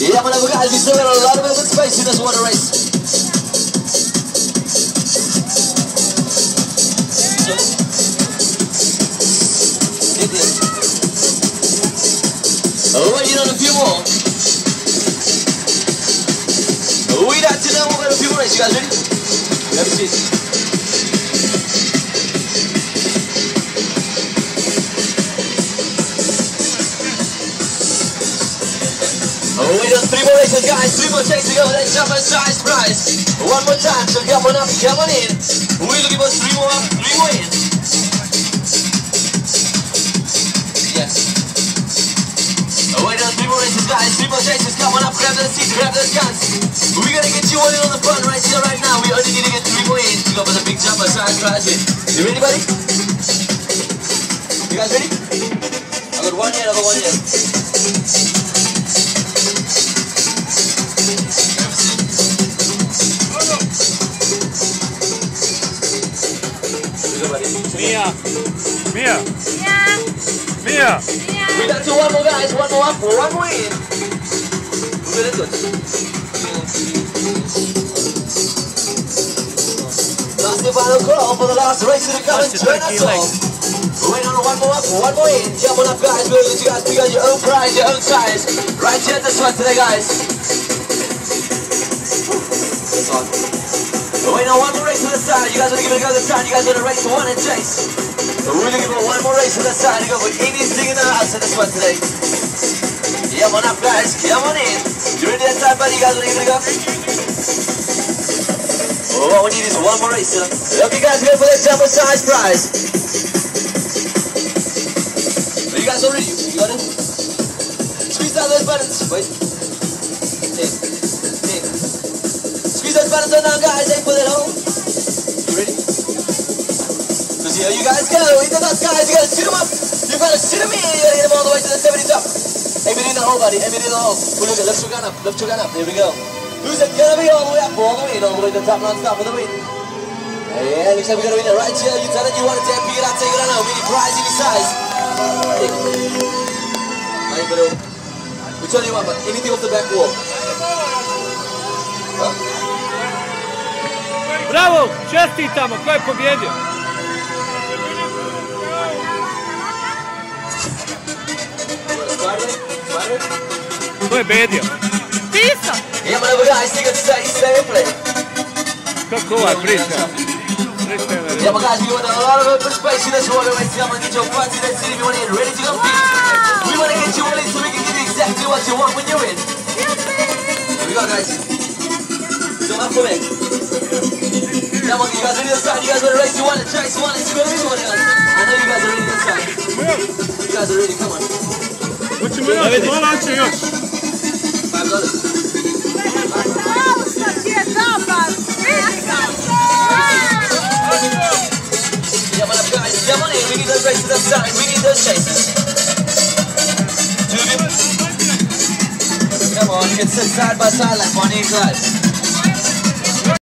Yeah, whenever guys, we still got a lot of open space in this water race. Waiting on a few more. We got to know we've got a few more races. You guys ready? Let me see. Wait on 3 more races, guys. 3 more takes to go. Let's jump a size prize. One more time, so come on up, come on in. We're looking for 3 more up, 3 more in. Yes. Wait on 3 more races, guys. 3 more chases. Come on up, grab the seat, grab the guns. We're gonna get you all in on the front right here, right now. We only need to get 3 more in to go for the big jumper size prize win. You ready, buddy? You guys ready? I got 1 here, another 1 here. Mia. Mia. Mia. We got to 1 more, guys. 1 more up, 1 more in. Very good. Last and final call for the last race of the coming. Join us all. Wait on 1 more up, 1 more in. Jump on up, guys. We'll let you guys pick out your own prize, your own size. Right here at this one today, guys. That's on. Wait on 1 more race to the side. You guys want to give it a go to the side. You guys want to race to 1 and chase. We're looking for 1 more race to the side to go for anything in the house in this one today. Come on up, guys. Come on in. You ready that time, buddy? You guys want to give it a go? Oh, all we need is 1 more race, huh? Okay, guys, go for that jumbo size prize. Are you guys all ready? You got it? Squeeze down those buttons. Wait. Squeeze those buttons on now, guys. Aim for that hole. You ready? See how you guys go. Into those guys. You gotta sit them up. You gotta sit them in. You gotta get them all the way to the 70 top. Aim it in the hole, buddy. Aim it in the hole. Well, look at, lift your gun up. Lift your gun up. There we go. Who's it gonna be all the way up? All the way to the top, non-stop for the win. Yeah, looks like we're gonna win it right here. You tell it you want it, pick it out, take it on out. Any prize, any size. Aí, bro. Which one you want, but anything off the back wall. Huh? Bravo, čestitamo, ko je pobjedio? Ko je bedio? Piso! Yeah, man, guys, take it, stay and play. Kako ovaj priča? Yeah, but guys, we want a lot of open space in this water race. I'm gonna get your party that's in if you want to get ready to compete. We want to get you all in so we can give you exactly what you want when you're in. Here we go, guys. Come up for me. Come on, you guys ready to start? You guys want to race? You want to chase? You want to see what you want to do? I know you guys are ready to start. You guys are ready, come on. Hoćemo još, mola će još. $5. Bravo, što ti je dobar! Come on up, guys. Come on in. We need those races outside. We need those chases. 2 of you. Come on, you can sit side by side like Bonnie and Clyde.